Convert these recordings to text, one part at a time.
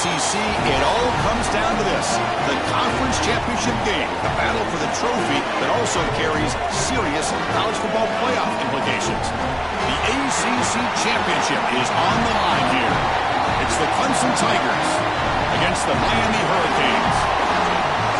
ACC, it all comes down to this. The conference championship game, the battle for the trophy that also carries serious college football playoff implications. The ACC championship is on the line here. It's the Clemson Tigers against the Miami Hurricanes.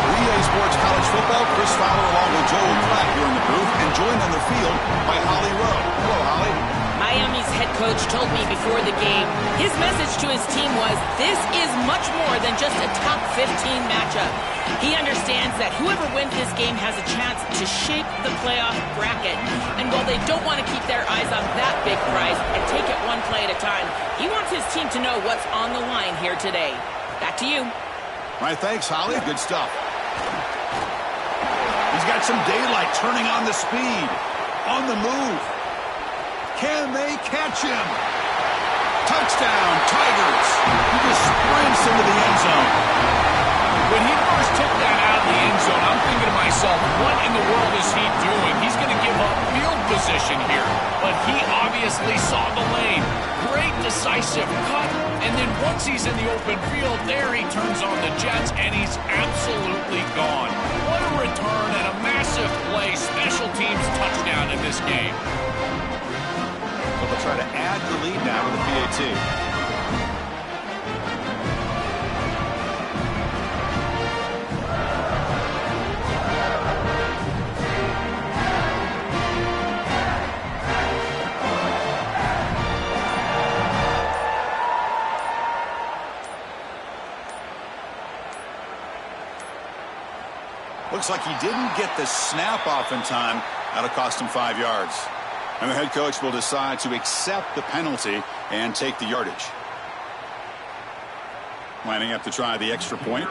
For EA Sports College Football, Chris Fowler along with Joel Klatt here in the booth and joined on the field by Holly Rowe. Hello, Holly. Miami's head coach told me before the game, his message to his team was, this is much more than just a top 15 matchup. He understands that whoever wins this game has a chance to shape the playoff bracket. And while they don't want to keep their eyes on that big prize and take it one play at a time, he wants his team to know what's on the line here today. Back to you. All right, thanks, Holly. Good stuff. He's got some daylight, turning on the speed. On the move. Can they catch him? Touchdown, Tigers. He just sprints into the end zone. When he first took that out of the end zone, I'm thinking to myself, what in the world is he doing? He's going to give up field position here. But he obviously saw the lane. Great decisive cut. And then once he's in the open field, there he turns on the jets, and he's absolutely gone. What a return and a massive play. Special teams touchdown in this game. So they'll try to add the lead now with the PAT. Looks like he didn't get the snap off in time. That'll cost him 5 yards. And the head coach will decide to accept the penalty and take the yardage. Lining up to try the extra point.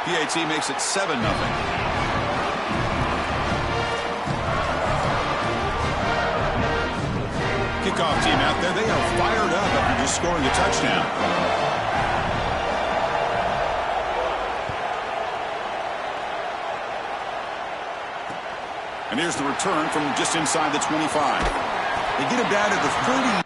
PAT makes it 7-0. Kickoff team out there. They are fired up after just scoring a touchdown. And here's the return from just inside the 25. They get him down to the 30.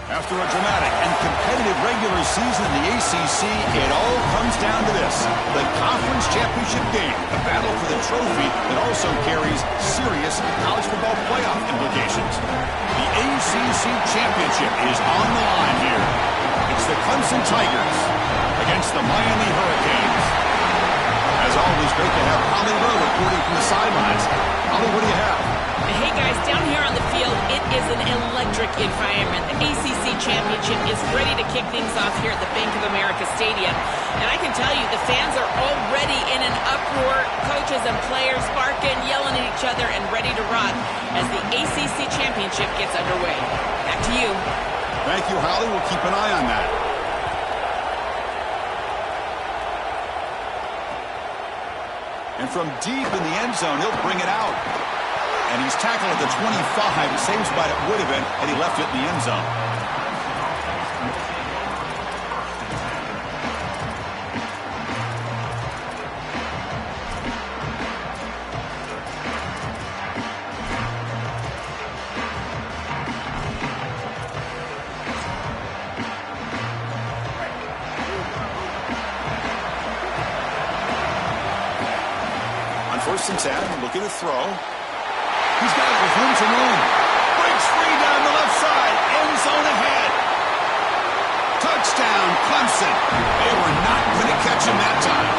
After a dramatic and competitive regular season in the ACC, it all comes down to this: the conference championship game, the battle for the trophy that also carries serious college football playoff implications. The ACC championship is on the line here. It's the Clemson Tigers against the Miami Hurricanes. As always, great to have Holly Rowe reporting from the sidelines. Holly, what do you have? Hey guys, down here on the field, it is an electric environment. The ACC Championship is ready to kick things off here at the Bank of America Stadium. And I can tell you, the fans are already in an uproar. Coaches and players barking, yelling at each other, and ready to rock as the ACC Championship gets underway. Back to you. Thank you, Holly. We'll keep an eye on that. And from deep in the end zone, he'll bring it out. And he's tackled at the 25, same spot it would have been had he left it in the end zone. On 1st and 10, looking to throw. He's got it with room to run. Breaks free down the left side. End zone ahead. Touchdown, Clemson. They were not going to catch him that time.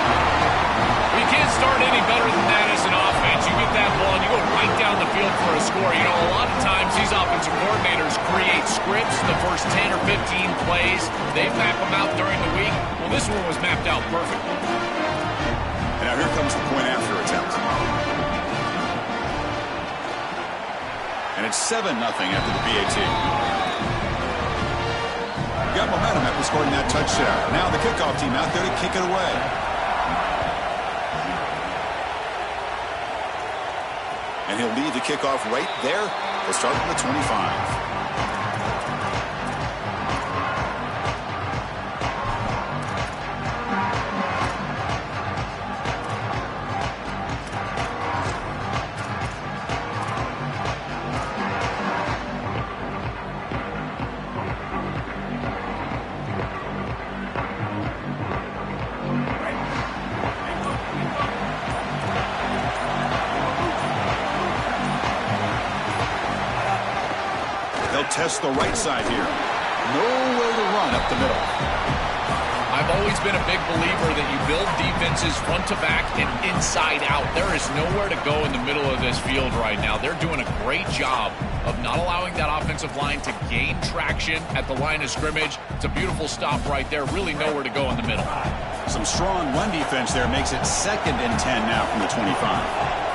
You can't start any better than that as an offense. You get that ball and you go right down the field for a score. You know, a lot of times these offensive coordinators create scripts the first 10 or 15 plays. They map them out during the week. Well, this one was mapped out perfectly. And now here comes the point after attempt. And it's 7-0 after the PAT. Got momentum after scoring that touchdown. Now the kickoff team out there to kick it away. And he'll leave the kickoff right there. He'll start from the 25. Test the right side here. Nowhere to run up the middle. I've always been a big believer that you build defenses front to back and inside out. There is nowhere to go in the middle of this field right now. They're doing a great job of not allowing that offensive line to gain traction at the line of scrimmage. It's a beautiful stop right there. Really nowhere to go in the middle. Some strong run defense there makes it 2nd and 10 now from the 25.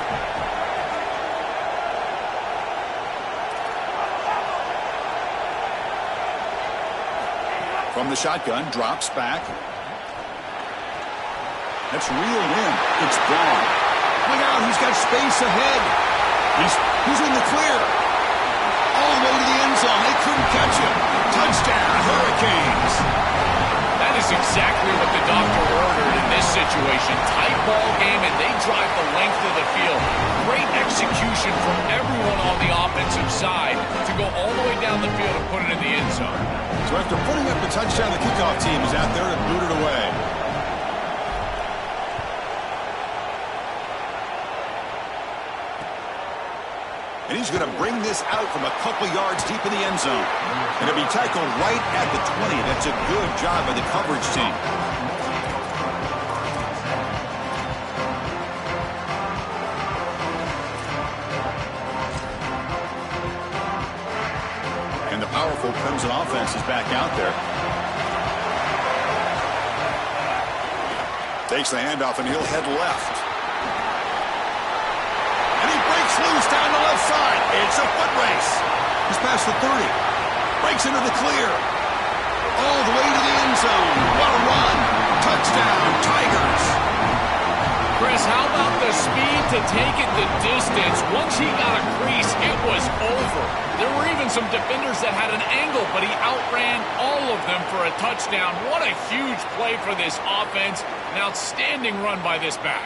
From the shotgun, drops back. That's reeled in. It's gone. Look out, he's got space ahead. He's in the clear. All the way to the end zone. They couldn't catch him. Touchdown, Hurricanes. That is exactly what the doctor ordered in this situation. Tight ball game, and they drive the length of the field. Great execution from everyone on the offensive side to go all the way down the field and put it in the end zone. So after putting up the touchdown, the kickoff team is out there to boot it away. And he's going to bring this out from a couple yards deep in the end zone. And it'll be tackled right at the 20. That's a good job by the coverage team. And the powerful Clemson offense is back out there. Takes the handoff and he'll head left. And he breaks loose down the left side. It's a foot race. He's past the 30. Breaks into the clear. All the way to the end zone. What a run. Touchdown, Tigers. Chris, how about the speed to take it the distance? Once he got a crease, it was over. There were even some defenders that had an angle, but he outran all of them for a touchdown. What a huge play for this offense. An outstanding run by this back.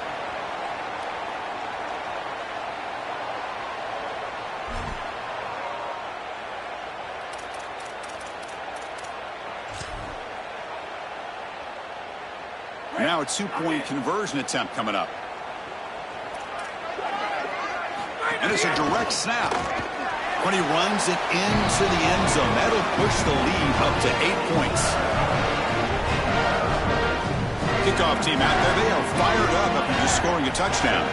Now a two-point conversion attempt coming up. And it's a direct snap. When he runs it into the end zone, that'll push the lead up to 8 points. Kickoff team out there. They are fired up after just scoring a touchdown.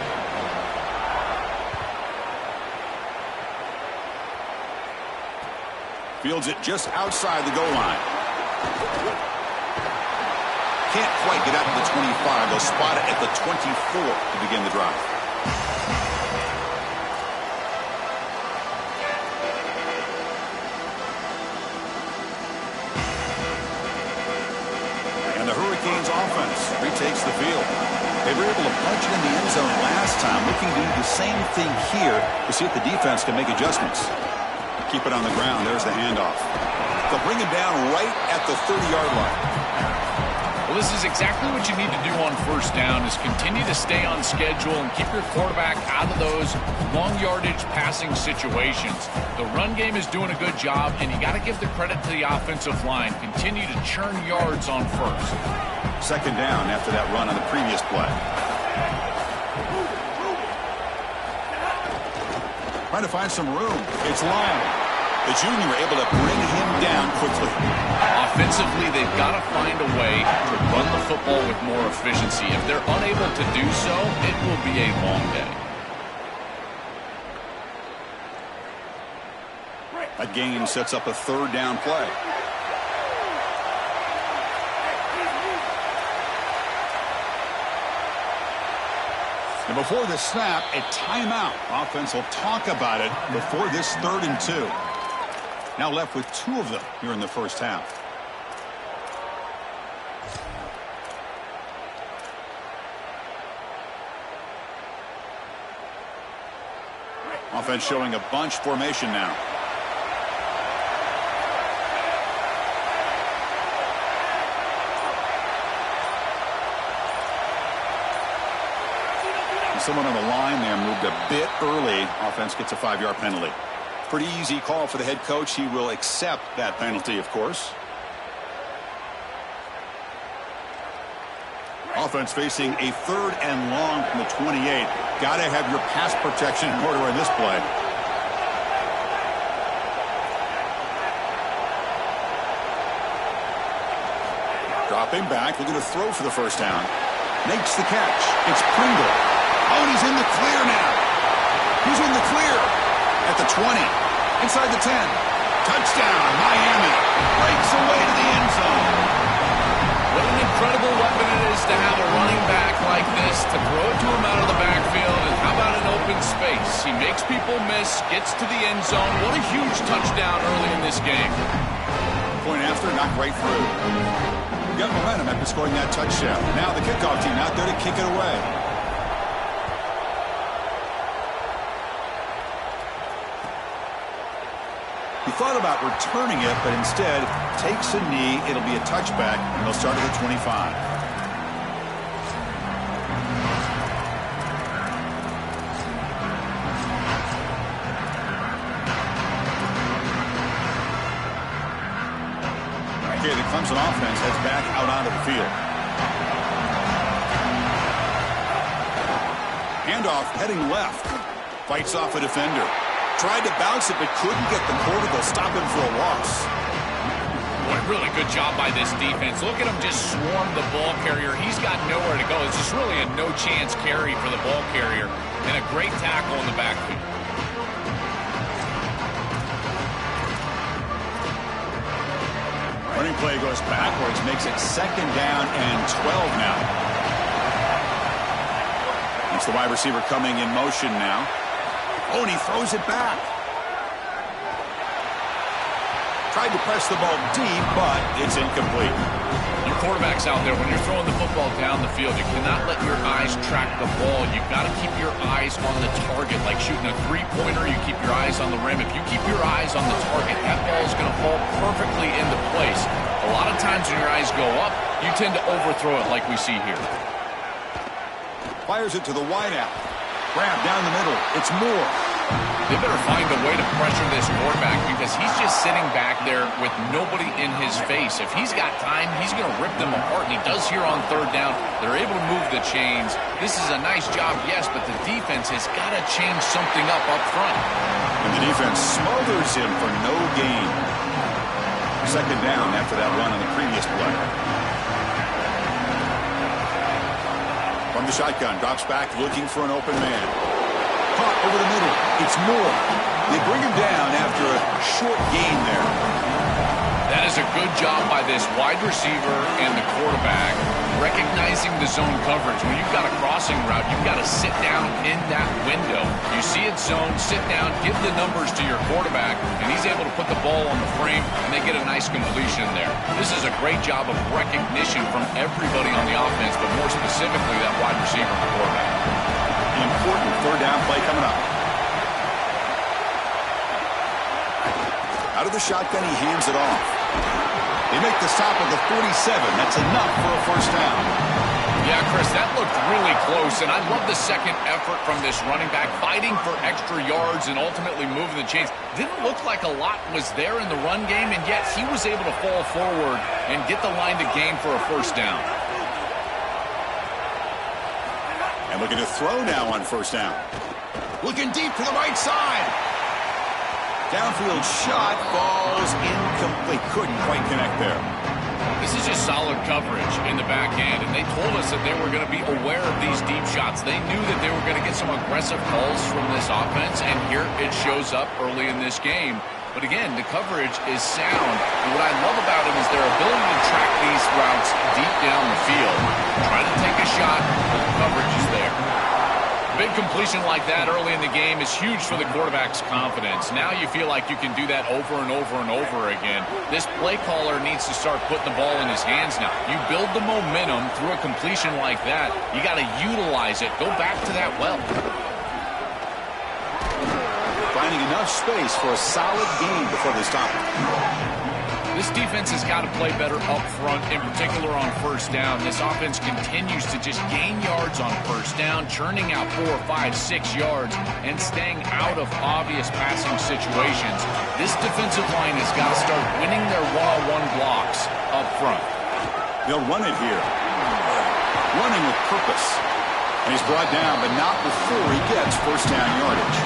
Fields it just outside the goal line. Can't quite get out to the 25. They'll spot it at the 24 to begin the drive. And the Hurricanes offense retakes the field. They were able to punch it in the end zone last time, looking to do the same thing here to see if the defense can make adjustments. Keep it on the ground. There's the handoff. They'll bring him down right at the 30-yard line. Well, this is exactly what you need to do on first down, is continue to stay on schedule and keep your quarterback out of those long yardage passing situations. The run game is doing a good job, and you got to give the credit to the offensive line. Continue to churn yards on first. Second down after that run on the previous play. Trying to find some room. It's Lyon. The junior able to bring him down quickly. Offensively, they've got to find a way to run the football with more efficiency. If they're unable to do so, it will be a long day. That gain sets up a third down play. And before the snap, a timeout. Offense will talk about it before this 3rd and 2. Now left with 2 of them here in the first half. Offense showing a bunch formation now. Someone on the line there moved a bit early. Offense gets a 5-yard penalty. Pretty easy call for the head coach. He will accept that penalty, of course. Offense facing a 3rd and long from the 28. Got to have your pass protection in order in this play. Dropping back, looking to throw for the first down. Makes the catch. It's Pringle. Oh, and he's in the clear now. He's in the clear at the 20. Inside the 10. Touchdown, Miami. Breaks away to the end zone. What an incredible weapon it is to have a running back like this, to throw it to him out of the backfield. And how about an open space? He makes people miss, gets to the end zone. What a huge touchdown early in this game. Point after, knocked right through. Got momentum after scoring that touchdown. Now the kickoff team out there to kick it away. He thought about returning it, but instead takes a knee. It'll be a touchback, and they'll start at the 25. Okay, the Clemson offense heads back out onto the field. Handoff heading left. Fights off a defender. Tried to bounce it, but couldn't get the quarter. They'll stop him for a loss. What a really good job by this defense. Look at him just swarm the ball carrier. He's got nowhere to go. It's just really a no-chance carry for the ball carrier. And a great tackle in the backfield. Running play goes backwards, makes it 2nd down and 12 now. It's the wide receiver coming in motion now. Oh, and he throws it back. Tried to press the ball deep, but it's incomplete. Your quarterback's out there. When you're throwing the football down the field, you cannot let your eyes track the ball. You've got to keep your eyes on the target. Like shooting a three-pointer, you keep your eyes on the rim. If you keep your eyes on the target, that ball is going to fall perfectly into place. A lot of times when your eyes go up, you tend to overthrow it like we see here. Fires it to the wideout. Grab down the middle. It's Moore. They better find a way to pressure this quarterback because he's just sitting back there with nobody in his face. If he's got time, he's going to rip them apart, and he does here on third down. They're able to move the chains. This is a nice job, yes, but the defense has got to change something up front. And the defense smothers him for no gain. Second down after that run on the previous play. From the shotgun, drops back looking for an open man. Caught over the middle. It's Moore. They bring him down after a short gain there. That is a good job by this wide receiver and the quarterback recognizing the zone coverage. When you've got a crossing route, you've got to sit down in that window. You see it zone, sit down, give the numbers to your quarterback, and he's able to put the ball on the frame, and they get a nice completion there. This is a great job of recognition from everybody on the offense, but more specifically that wide receiver and the quarterback. Important third down play coming up. Out of the shotgun, he hands it off. They make the stop at the 47. That's enough for a first down. Yeah, Chris, that looked really close, and I love the second effort from this running back, fighting for extra yards and ultimately moving the chains. Didn't look like a lot was there in the run game, and yet he was able to fall forward and get the line to gain for a first down. And looking to throw now on first down. Looking deep to the right side. Downfield shot falls incomplete. Couldn't quite connect there. This is just solid coverage in the back end, and they told us that they were going to be aware of these deep shots. They knew that they were going to get some aggressive calls from this offense, and here it shows up early in this game. But again, the coverage is sound, and what I love about them is their ability to track these routes deep down the field. Try to take a shot, but the coverage is there. Big completion like that early in the game is huge for the quarterback's confidence. Now you feel like you can do that over and over and over again. This play caller needs to start putting the ball in his hands now. You build the momentum through a completion like that. You got to utilize it. Go back to that well. Finding enough space for a solid gain before they stop it. This defense has got to play better up front, in particular on first down. This offense continues to just gain yards on first down, churning out 4, 5, 6 yards, and staying out of obvious passing situations. This defensive line has got to start winning their one-on-one blocks up front. They'll run it here. Running with purpose. And he's brought down, but not before he gets first down yardage.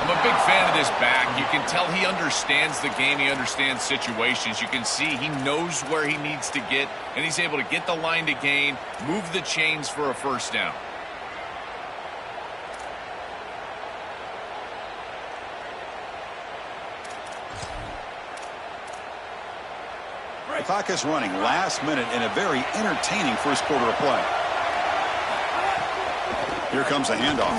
I'm a big fan of this back. You can tell he understands the game. He understands situations. You can see he knows where he needs to get, and he's able to get the line to gain, move the chains for a first down. The clock is running. Last minute in a very entertaining first quarter of play. Here comes a handoff.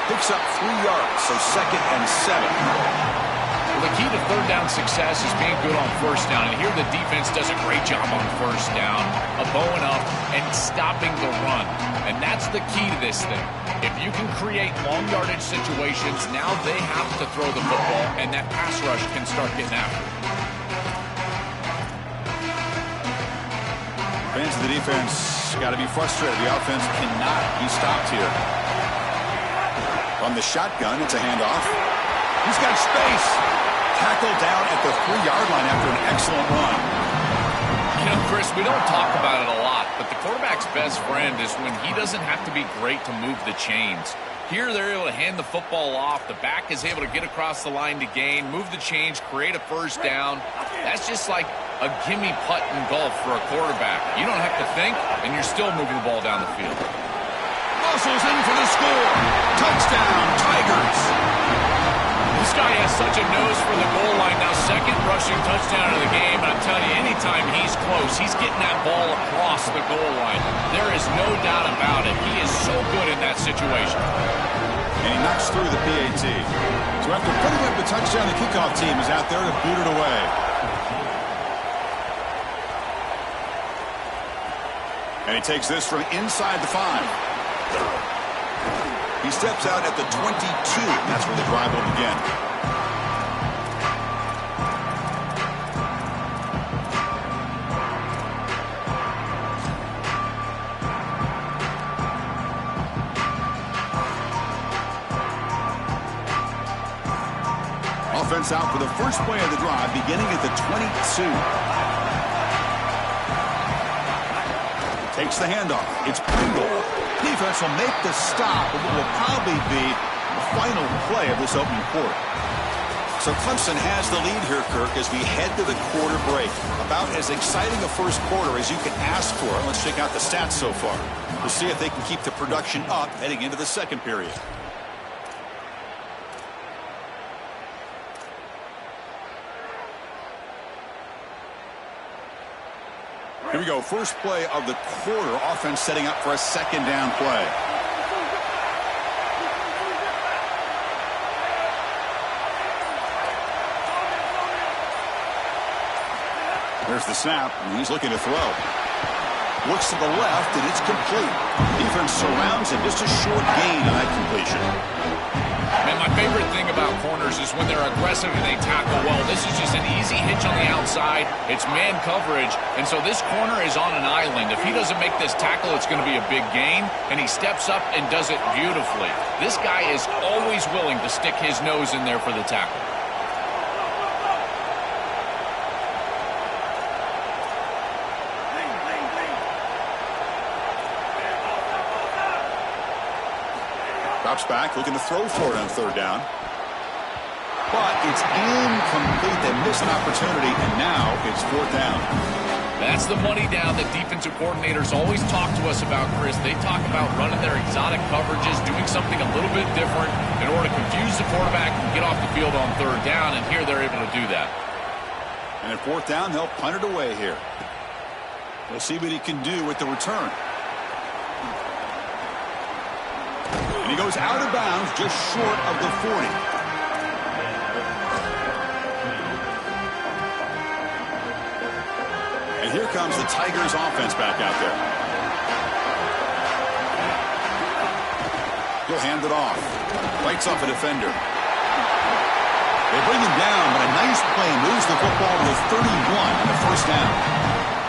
Picks up 3 yards, so 2nd and 7. Well, the key to third down success is being good on first down. And here the defense does a great job on first down, bowing up and stopping the run. And that's the key to this thing. If you can create long yardage situations, now they have to throw the football, and that pass rush can start getting after it. Fans of the defense got to be frustrated. The offense cannot be stopped here. On the shotgun, it's a handoff. He's got space. Tackled down at the 3-yard line after an excellent run. You know, Chris, we don't talk about it a lot, but the quarterback's best friend is when he doesn't have to be great to move the chains. Here, they're able to hand the football off. The back is able to get across the line to gain, move the chains, create a first down. That's just like a gimme putt in golf for a quarterback. You don't have to think, and you're still moving the ball down the field. Muscles in for the score. Touchdown, Tigers. This guy has such a nose for the goal line. Now, second rushing touchdown of the game. And I'm telling you, anytime he's close, he's getting that ball across the goal line. There is no doubt about it. He is so good in that situation. And he knocks through the PAT. So after putting up the touchdown, the kickoff team is out there to boot it away. And he takes this from inside the 5. He steps out at the 22. That's where the drive will begin. Offense out for the first play of the drive, beginning at the 22. Takes the handoff. It's Pringle. Defense will make the stop, but it will probably be the final play of this opening quarter. So Clemson has the lead here, Kirk, as we head to the quarter break. About as exciting a first quarter as you can ask for. Let's check out the stats so far. We'll see if they can keep the production up heading into the second period. Here we go. First play of the quarter. Offense setting up for a second down play. There's the snap, and he's looking to throw. Looks to the left, and it's complete. Defense surrounds him. Just a short gain on that completion. Man, my favorite thing about corners is when they're aggressive and they tackle well. This is just an easy hitch on the outside. It's man coverage, and so this corner is on an island. If he doesn't make this tackle, it's going to be a big gain, and he steps up and does it beautifully. This guy is always willing to stick his nose in there for the tackle. Drops back, looking to throw for it on third down. But it's incomplete. They missed an opportunity, and now it's fourth down. That's the money down that defensive coordinators always talk to us about, Chris. They talk about running their exotic coverages, doing something a little bit different in order to confuse the quarterback and get off the field on third down, and here they're able to do that. And at fourth down, they'll punt it away here. We'll see what he can do with the return. And he goes out of bounds just short of the 40. And here comes the Tigers offense back out there. He'll hand it off. Bites off a defender. They bring him down, but a nice play moves the football to the 31 on the first down.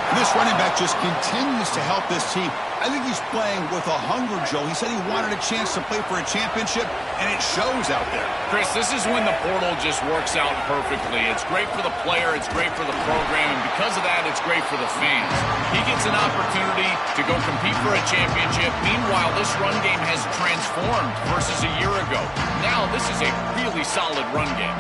And this running back just continues to help this team. I think he's playing with a hunger, Joe. He said he wanted a chance to play for a championship, and it shows out there. Chris, this is when the portal just works out perfectly. It's great for the player, it's great for the program, and because of that, it's great for the fans. He gets an opportunity to go compete for a championship. Meanwhile, this run game has transformed versus a year ago. Now, this is a really solid run game.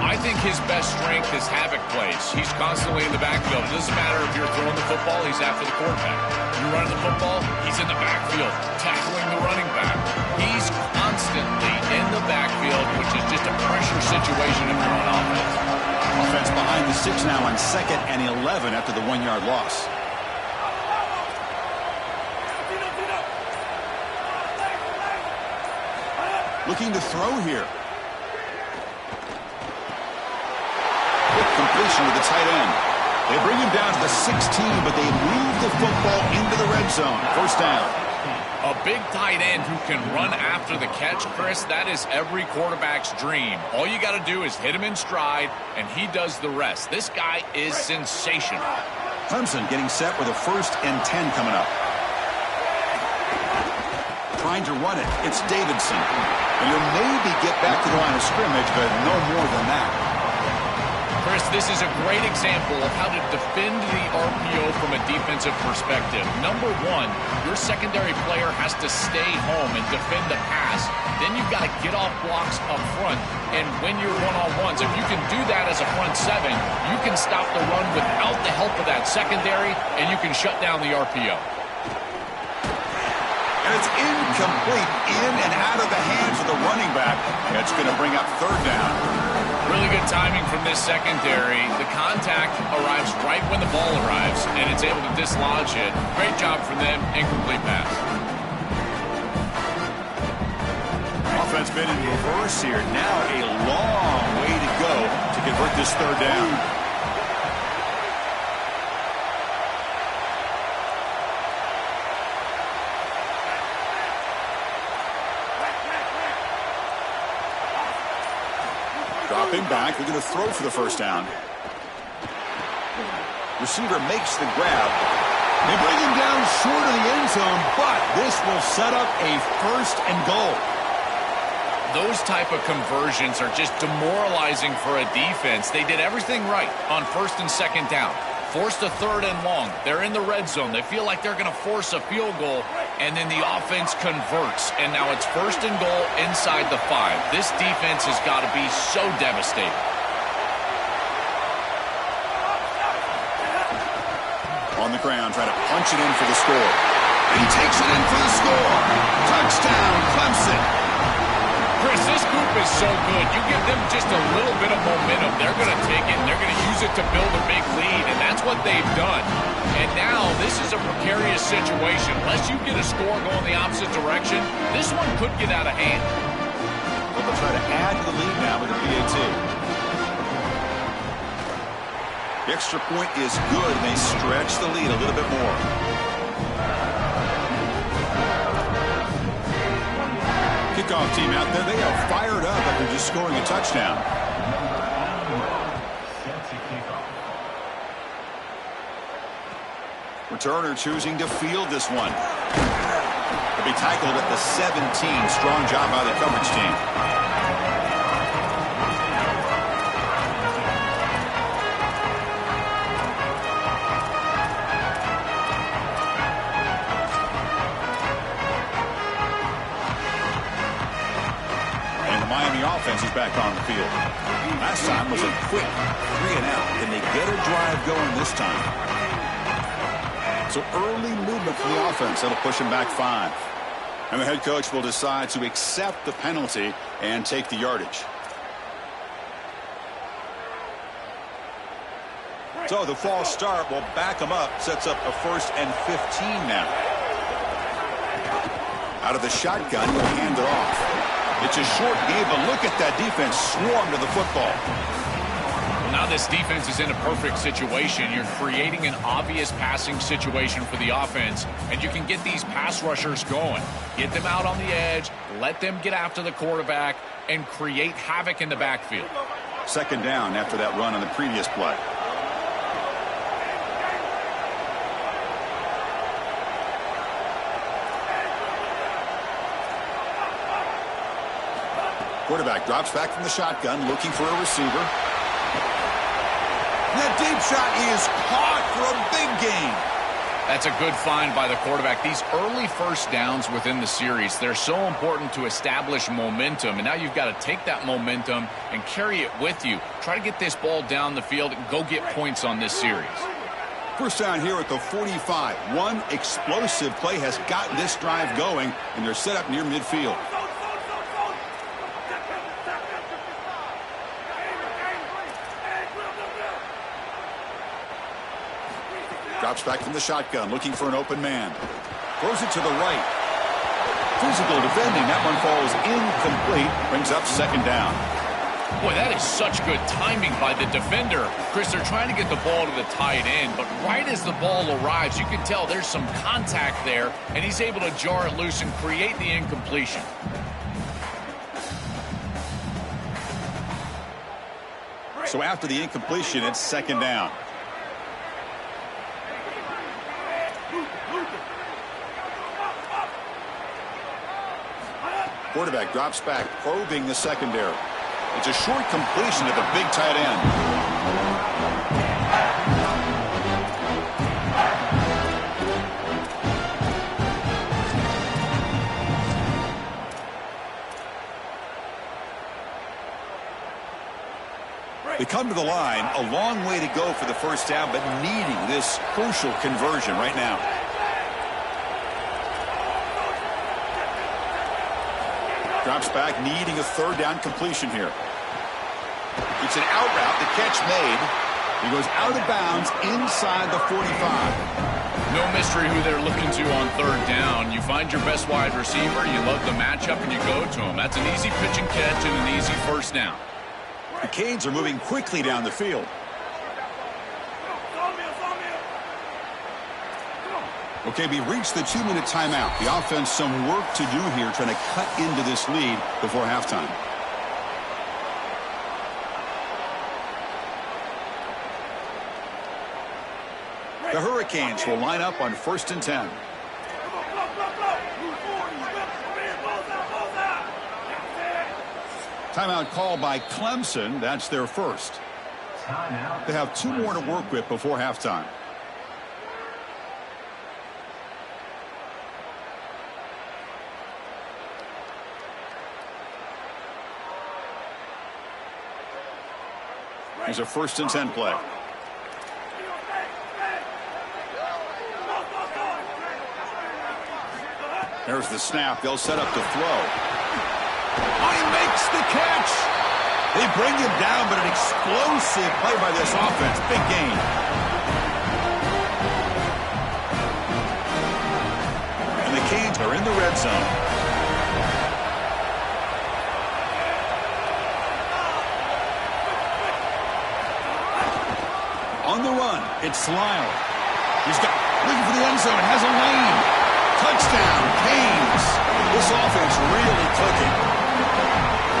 I think his best strength is havoc plays. He's constantly in the backfield. It doesn't matter if you're throwing the football, he's after the quarterback. You're running the football, he's in the backfield, tackling the running back. He's constantly in the backfield, which is just a pressure situation if you're on offense. Offense behind the 6 now on 2nd and 11 after the 1-yard loss. Looking to throw here. Completion with the tight end. They bring him down to the 16, but they move the football into the red zone. First down. A big tight end who can run after the catch, Chris, that is every quarterback's dream. All you got to do is hit him in stride, and he does the rest. This guy is sensational. Clemson getting set with a 1st and 10 coming up. Trying to run it. It's Davidson. And you'll maybe get back to the line of scrimmage, but no more than that. Chris, this is a great example of how to defend the RPO from a defensive perspective. Number one, your secondary player has to stay home and defend the pass. Then you've got to get off blocks up front and win your one-on-ones. If you can do that as a front 7, you can stop the run without the help of that secondary, and you can shut down the RPO. And it's incomplete, in and out of the hands of the running back. It's going to bring up third down. Really good timing from this secondary. The contact arrives right when the ball arrives, and it's able to dislodge it. Great job from them. Incomplete pass. Offense been in reverse here. Now a long way to go to convert this third down. Dropping back, they're going to throw for the first down. Receiver makes the grab. They bring him down short of the end zone, but this will set up a 1st and goal. those type of conversions are just demoralizing for a defense. They did everything right on first and second down. Forced a third and long. They're in the red zone. They feel like they're going to force a field goal, and then the offense converts. And now it's first and goal inside the 5. This defense has got to be so devastating. On the ground, trying to punch it in for the score. And he takes it in for the score. Touchdown, Clemson. Chris, this group is so good. You give them just a little bit of momentum, they're going to take it, and they're going to use it to build a big lead, and that's what they've done. And now this is a precarious situation. Unless you get a score going the opposite direction, this one could get out of hand. Well, they'll try to add to the lead now with the PAT. The extra point is good, and they stretch the lead a little bit more. Kickoff team out there, they are fired up after just scoring a touchdown. Returner choosing to field this one. They'll be tackled at the 17. Strong job by the coverage team. Offense is back on the field. Last time was a quick 3-and-out. Can they get a drive going this time? So early movement from the offense. That'll push him back 5. And the head coach will decide to accept the penalty and take the yardage. So the false start will back him up. Sets up a 1st and 15 now. Out of the shotgun, he'll hand it off. It's a short game, but look at that defense swarm to the football. Well, now this defense is in a perfect situation. You're creating an obvious passing situation for the offense, and you can get these pass rushers going. Get them out on the edge, let them get after the quarterback, and create havoc in the backfield. 2nd down after that run on the previous play. Quarterback drops back from the shotgun, looking for a receiver. That deep shot is caught for a big gain. That's a good find by the quarterback. These early first downs within the series, they're so important to establish momentum. And now you've got to take that momentum and carry it with you. Try to get this ball down the field and go get points on this series. First down here at the 45. One explosive play has gotten this drive going, and they're set up near midfield. Drops back from the shotgun, looking for an open man. Throws it to the right. Physical defending. That one falls incomplete. Brings up 2nd down. Boy, that is such good timing by the defender. Chris, they're trying to get the ball to the tight end, but right as the ball arrives, you can tell there's some contact there, and he's able to jar it loose and create the incompletion. So after the incompletion, it's 2nd down. Quarterback drops back, probing the secondary. It's a short completion to the big tight end. They come to the line, a long way to go for the first down, but needing this crucial conversion right now. Drops back, needing a 3rd down completion here. It's an out route, the catch made. He goes out of bounds inside the 45. No mystery who they're looking to on 3rd down. You find your best wide receiver, you love the matchup, and you go to him. That's an easy pitch and catch and an easy 1st down. The Canes are moving quickly down the field. Okay, we reached the 2-minute timeout. The offense some work to do here, trying to cut into this lead before halftime. The Hurricanes will line up on 1st and 10. Timeout called by Clemson. That's their first. They have 2 more to work with before halftime. Here's a 1st and 10 play. There's the snap. They'll set up to throw. Oh, he makes the catch. They bring him down, but an explosive play by this offense. Big gain. And the Canes are in the red zone. On the run, it's Lyle. He's got looking for the end zone. Has a lane. Touchdown, Canes. This offense really cooking.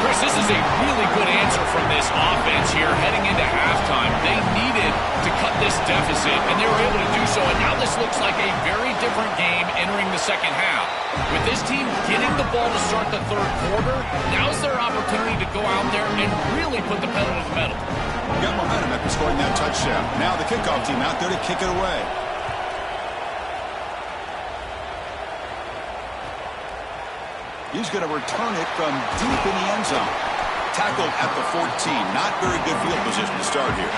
Chris, this is a really good answer from this offense here heading into halftime. They needed to cut this deficit, and they were able to do so. And now this looks like a very different game entering the second half. With this team getting the ball to start the third quarter, now's their opportunity to go out there and really put the pedal to the metal. Got momentum after scoring that touchdown. Now the kickoff team out there to kick it away. He's going to return it from deep in the end zone. Tackled at the 14. Not very good field position to start here.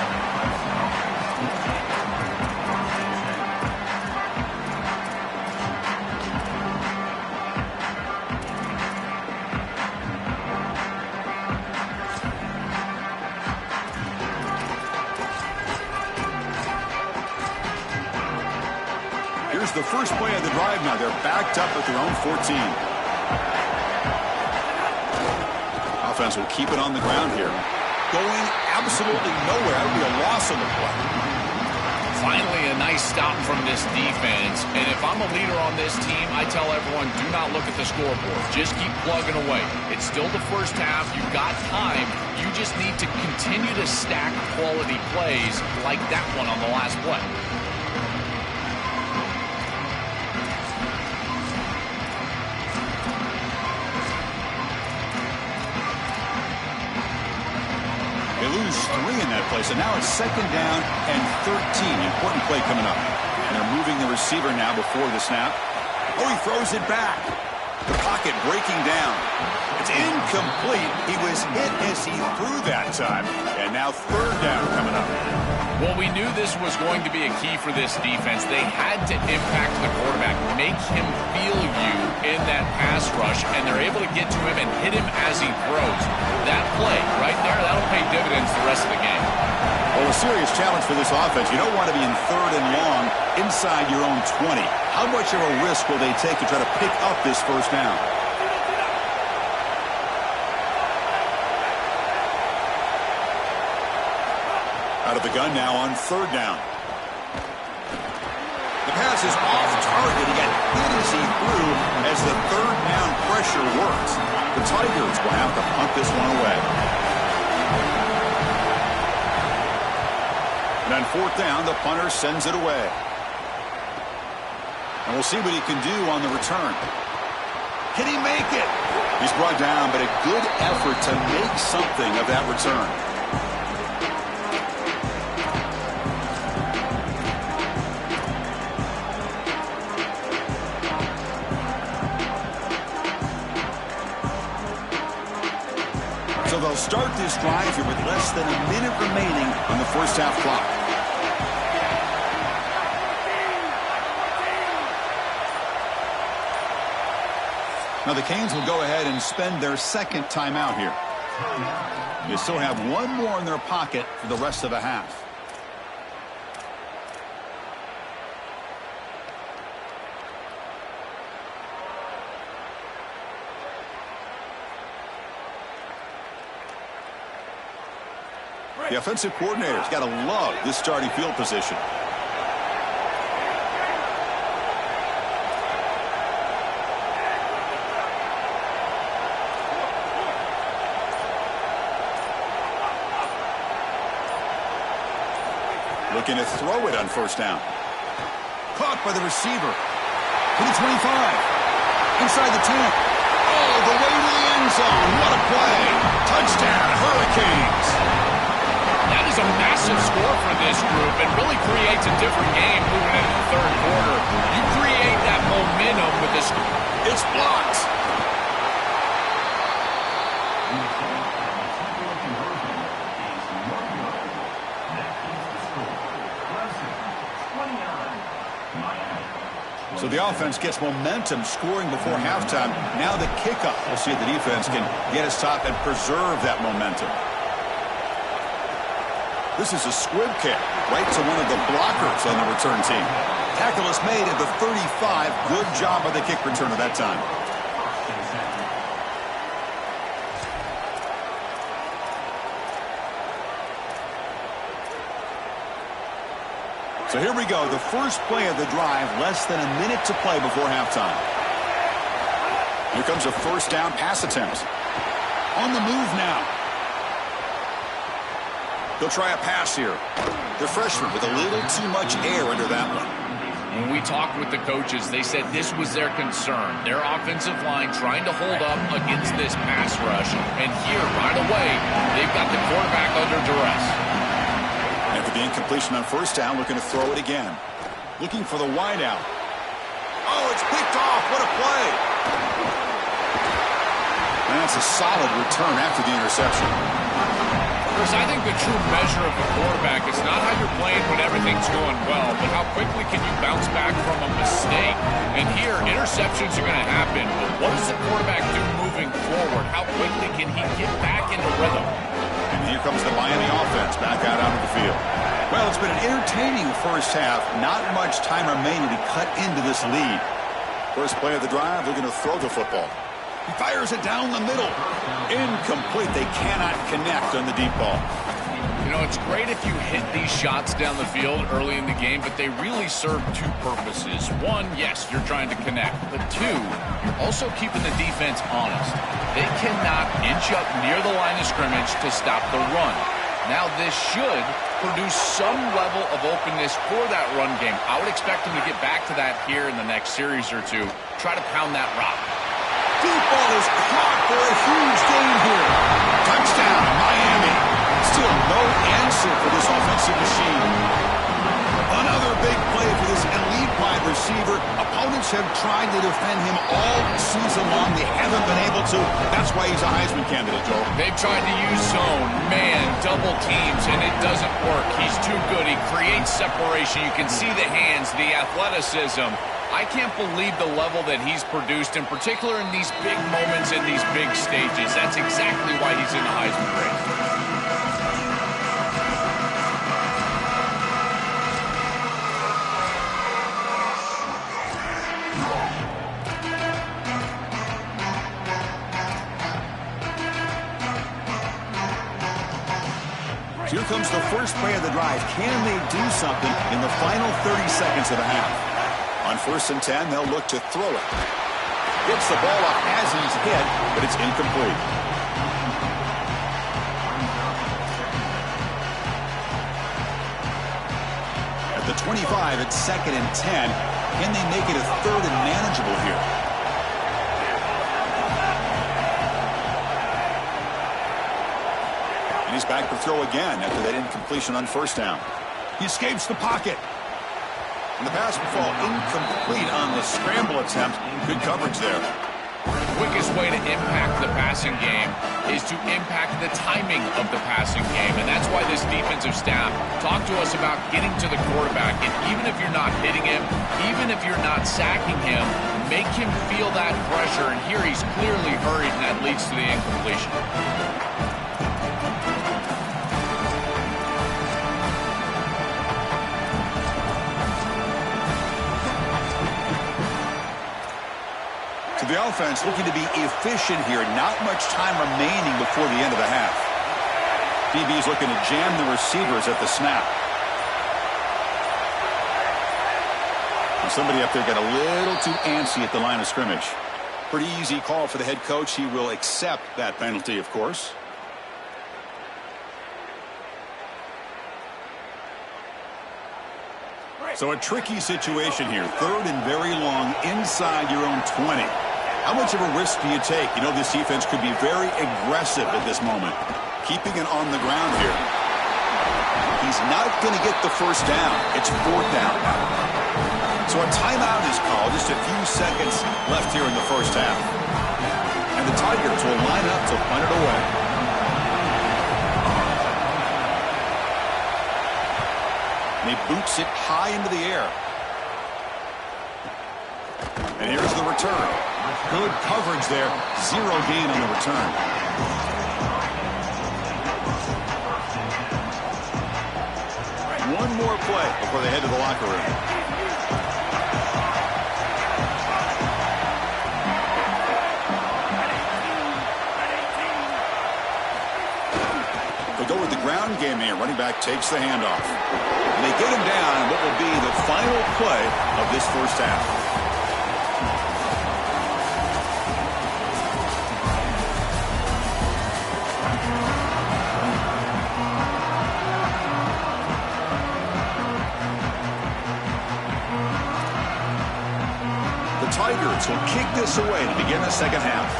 Here's the first play of the drive now. They're backed up at their own 14. Offense will keep it on the ground here. Going absolutely nowhere. That'll be a loss on the play. Finally, a nice stop from this defense. And if I'm a leader on this team, I tell everyone, do not look at the scoreboard. Just keep plugging away. It's still the first half. You've got time. You just need to continue to stack quality plays like that one on the last play. They lose 3 in that play, so now it's 2nd down and 13. Important play coming up. And they're moving the receiver now before the snap. Oh, he throws it back. The pocket breaking down. It's incomplete. He was hit as he threw that time. And now 3rd down coming up. Well, we knew this was going to be a key for this defense. They had to impact the quarterback, make him feel you in that pass rush, and they're able to get to him and hit him as he throws. That play right there, that'll pay dividends the rest of the game. Well, a serious challenge for this offense. You don't want to be in 3rd and long inside your own 20. How much of a risk will they take to try to pick up this 1st down? Out of the gun now on 3rd down. The pass is off target. He got hit as he threw as the 3rd down pressure works. The Tigers will have to punt this one away. And on 4th down, the punter sends it away. And we'll see what he can do on the return. Can he make it? He's brought down, but a good effort to make something of that return. So they'll start this drive here with less than a minute remaining on the first half clock. Now the Canes will go ahead and spend their 2nd timeout here. They still have 1 more in their pocket for the rest of the half. The offensive coordinator's got to love this starting field position. Looking to throw it on 1st down. Caught by the receiver. To the 25. Inside the 10. all the way to the end zone. What a play. Touchdown, Hurricanes. That is a massive score for this group and really creates a different game moving into the third quarter. You create that momentum with this. It's blocked. So the offense gets momentum scoring before halftime. Now the kickoff. We'll see if the defense can get a stop and preserve that momentum. This is a squib kick right to one of the blockers on the return team. Tackle is made at the 35. Good job by the kick returner that time. So here we go, the first play of the drive, less than a minute to play before halftime. Here comes a first down pass attempt. On the move now. They'll try a pass here. The freshman with a little too much air under that one. When we talked with the coaches, they said this was their concern. Their offensive line trying to hold up against this pass rush. And here, right away, they've got the quarterback under duress. After the incompletion on first down, looking to throw it again. Looking for the wideout. Oh, it's picked off. What a play. And that's a solid return after the interception. Chris, I think the true measure of the quarterback is not how you're playing when everything's going well, but how quickly can you bounce back from a mistake. And here, interceptions are going to happen, but what does the quarterback do moving forward? How quickly can he get back into rhythm? And here comes the Miami offense back out onto the field. Well, it's been an entertaining first half. Not much time remaining to cut into this lead. First play of the drive, they're going to throw the football. He fires it down the middle. Incomplete. They cannot connect on the deep ball. You know, it's great if you hit these shots down the field early in the game, but they really serve two purposes. One, yes, you're trying to connect. But two, you're also keeping the defense honest. They cannot inch up near the line of scrimmage to stop the run. Now, this should produce some level of openness for that run game. I would expect them to get back to that here in the next series or two. Try to pound that rock. Deep ball is caught for a huge gain here. Touchdown, Miami. Still no answer for this offensive machine. Another big play for this elite wide receiver. Opponents have tried to defend him all season long. They haven't been able to. That's why he's a Heisman candidate, Joel. They've tried to use zone, man, double teams, and it doesn't work. He's too good. He creates separation. You can see the hands, the athleticism. I can't believe the level that he's produced, in particular in these big moments and these big stages. That's exactly why he's in the Heisman race. Here comes the first play of the drive. Can they do something in the final 30 seconds of the half? On 1st and 10, they'll look to throw it. Gets the ball up as he's hit, but it's incomplete. At the 25, it's 2nd and 10. Can they make it a 3rd and manageable here? And he's back to throw again after that incompletion on 1st down. He escapes the pocket. And the pass will fall incomplete on the scramble attempt. Good coverage there. The quickest way to impact the passing game is to impact the timing of the passing game. And that's why this defensive staff talked to us about getting to the quarterback. And even if you're not hitting him, even if you're not sacking him, make him feel that pressure. And here he's clearly hurried, and that leads to the incompletion. The offense looking to be efficient here. Not much time remaining before the end of the half. DB's looking to jam the receivers at the snap. And somebody up there got a little too antsy at the line of scrimmage. Pretty easy call for the head coach. He will accept that penalty, of course. So a tricky situation here. 3rd and very long inside your own 20. How much of a risk do you take? You know, this defense could be very aggressive at this moment. Keeping it on the ground here. He's not going to get the first down. It's 4th down now. So a timeout is called. Just a few seconds left here in the first half. And the Tigers will line up to punt it away. And he boots it high into the air. And here's the return. Good coverage there. 0 gain on the return. One more play before they head to the locker room. They go with the ground game here. Running back takes the handoff. And they get him down in what will be the final play of this first half. Tigers will kick this away to begin the second half.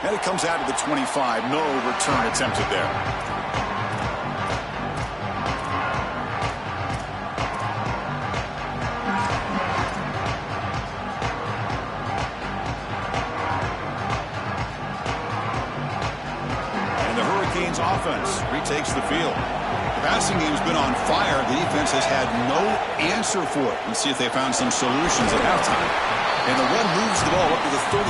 And it comes out to the 25. No return attempted there. And the Hurricanes offense retakes the field. The passing game's been on fire. The defense has had no answer for it. Let's see if they found some solutions at halftime. And the run moves the ball up to the 33.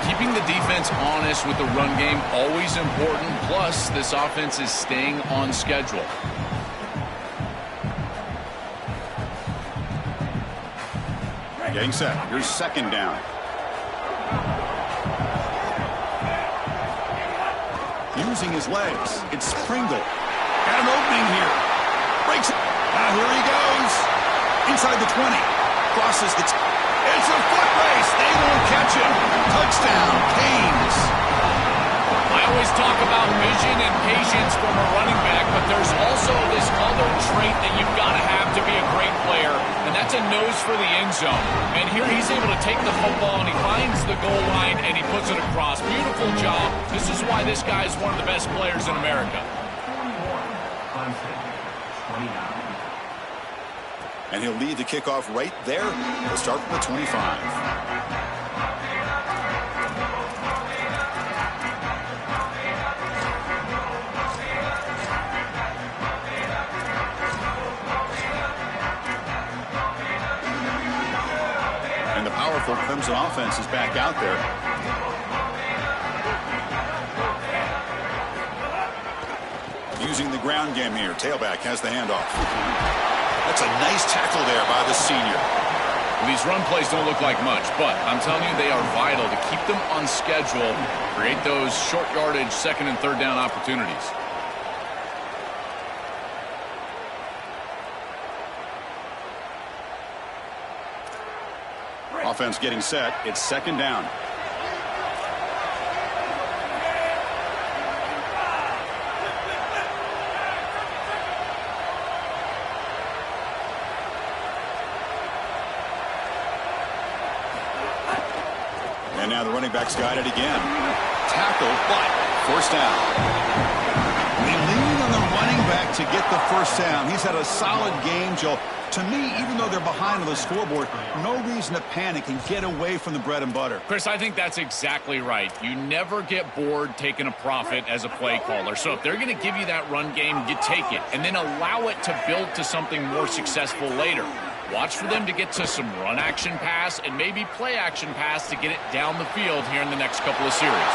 Keeping the defense honest with the run game, always important. Plus, this offense is staying on schedule. Getting set. Here's 2nd down. Using his legs. It's Pringle. Got an opening here. Breaks it. Now here he goes. Inside the 20. Crosses the... It's a foot race. They won't catch him. Touchdown, Canes. I always talk about vision and patience from a running back, but there's also this other trait that you've got to have to be a great player, and that's a nose for the end zone. And here he's able to take the football, and he finds the goal line, and he puts it across. Beautiful job. This is why this guy is one of the best players in America. And he'll lead the kickoff right there. He'll start from the 25. And the powerful Clemson offense is back out there. Using the ground game here. Tailback has the handoff. That's a nice tackle there by the senior. Well, these run plays don't look like much, but I'm telling you, they are vital to keep them on schedule, create those short yardage 2nd and 3rd down opportunities. Offense getting set. It's 2nd down. And now the running back's got it again. Tackle, but 1st down. They lean on the running back to get the 1st down. He's had a solid game, Joe. To me, even though they're behind on the scoreboard, no reason to panic and get away from the bread and butter. Chris, I think that's exactly right. You never get bored taking a profit as a play caller. So if they're going to give you that run game, you take it. And then allow it to build to something more successful later. Watch for them to get to some run action pass and maybe play action pass to get it down the field here in the next couple of series.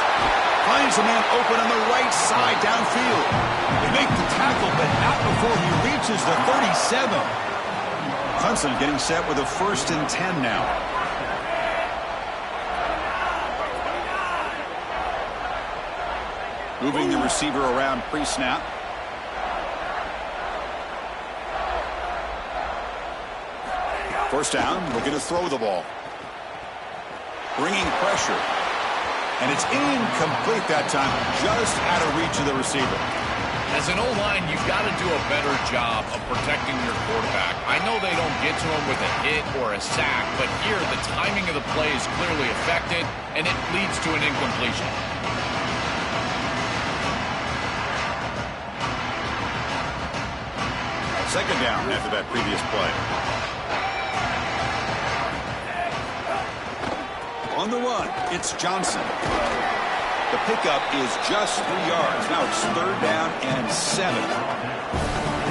Finds a man open on the right side downfield. They make the tackle, but not before he reaches the 37. Clemson getting set with a 1st and 10 now. Moving the receiver around pre-snap. First down, looking to throw the ball. Bringing pressure. And it's incomplete that time, just out of reach of the receiver. As an O-line, you've got to do a better job of protecting your quarterback. I know they don't get to him with a hit or a sack, but here the timing of the play is clearly affected, and it leads to an incompletion. Second down after that previous play. On the run, it's Johnson. The pickup is just 3 yards. Now it's third down and 7.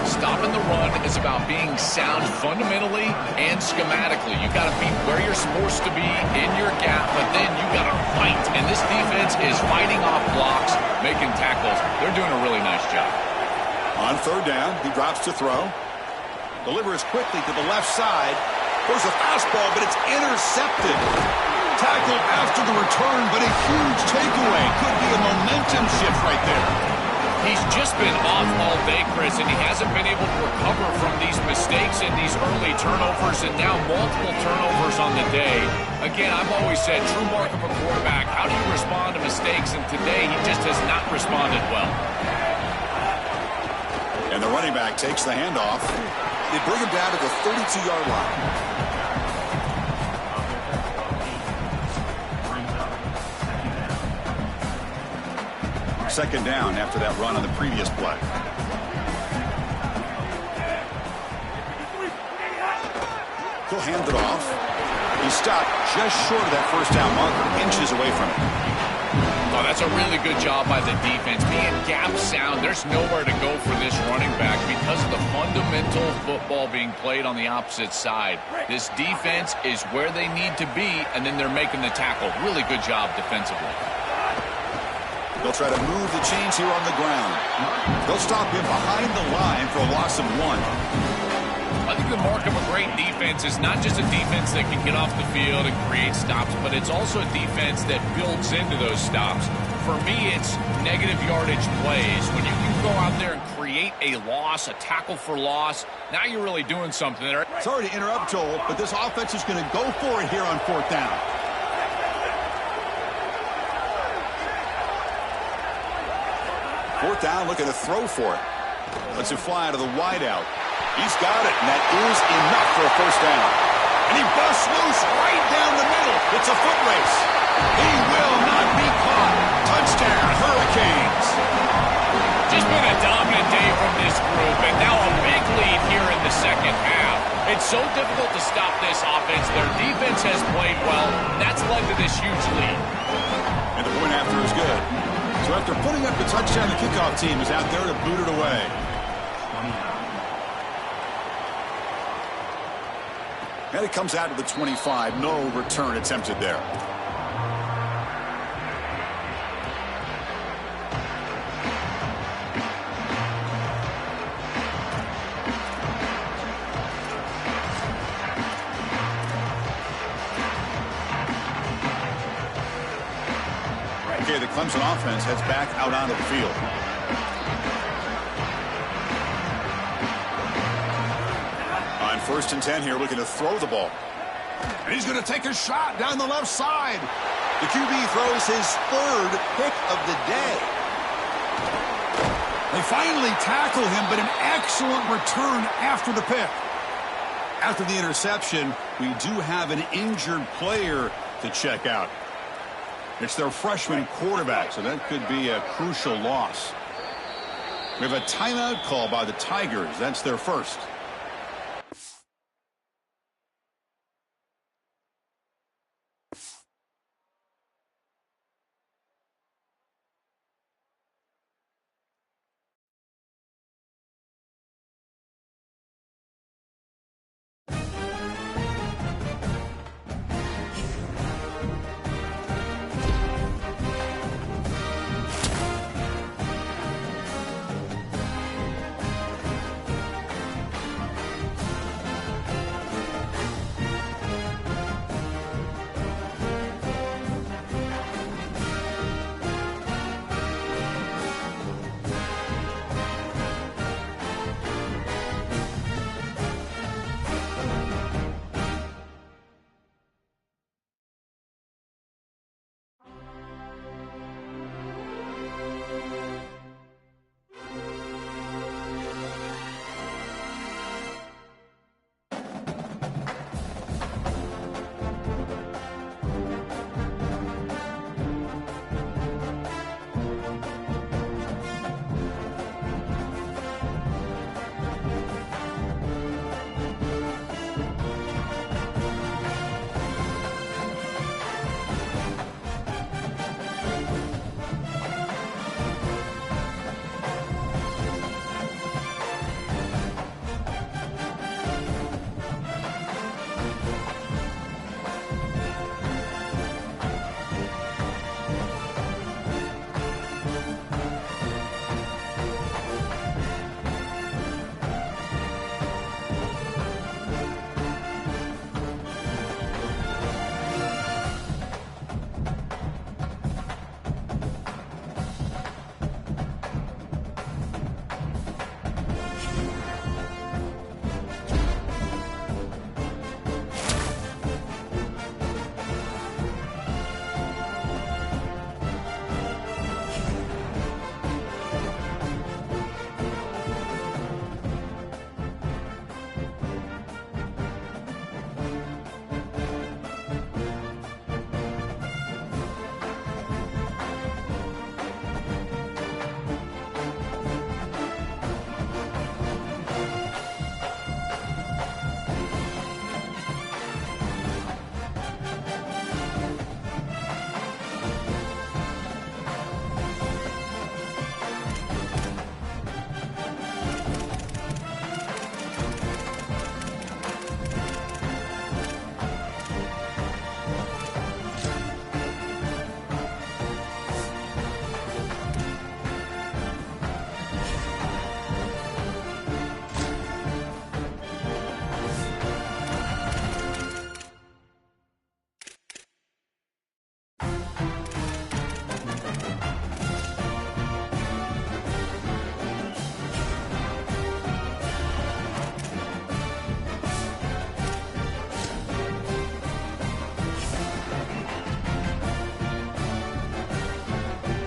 Stopping the run is about being sound fundamentally and schematically. You got to be where you're supposed to be in your gap, but then you got to fight. And this defense is fighting off blocks, making tackles. They're doing a really nice job. On third down, he drops to throw. Delivers quickly to the left side. There's a fastball, but it's intercepted. Tackled after the return, but a huge takeaway. Could be a momentum shift right there. He's just been off all day, Chris, and he hasn't been able to recover from these mistakes and these early turnovers, and now multiple turnovers on the day. Again, I've always said, true mark of a quarterback, how do you respond to mistakes? And today, he just has not responded well. And the running back takes the handoff. They bring him down to the 32-yard line. Second down after that run on the previous play. He'll hand it off. He stopped just short of that first down marker, inches away from it. Oh, that's a really good job by the defense. Being gap sound, there's nowhere to go for this running back because of the fundamental football being played on the opposite side. This defense is where they need to be, and then they're making the tackle. Really good job defensively. They'll try to move the chains here on the ground. They'll stop him behind the line for a loss of 1. I think the mark of a great defense is not just a defense that can get off the field and create stops, but it's also a defense that builds into those stops. For me, it's negative yardage plays. When you can go out there and create a loss, a tackle for loss, now you're really doing something there. Sorry to interrupt, Joel, but this offense is going to go for it here on fourth down. Fourth down, looking to throw for it. Lets it fly to the wideout. He's got it, and that is enough for a first down. And he busts loose right down the middle. It's a foot race. He will not be caught. Touchdown, Hurricanes. Just been a dominant day from this group, and now a big lead here in the second half. It's so difficult to stop this offense. Their defense has played well, and that's led to this huge lead. And the point after is good. So after putting up the touchdown, the kickoff team is out there to boot it away. And it comes out to the 25. No return attempted there. Okay, the Clemson offense heads back out onto the field. On 1st and 10 here, looking to throw the ball. And he's going to take a shot down the left side. The QB throws his 3rd pick of the day. They finally tackle him, but an excellent return after the pick. After the interception, we do have an injured player to check out. It's their freshman quarterback, so that could be a crucial loss. We have a timeout call by the Tigers. That's their first.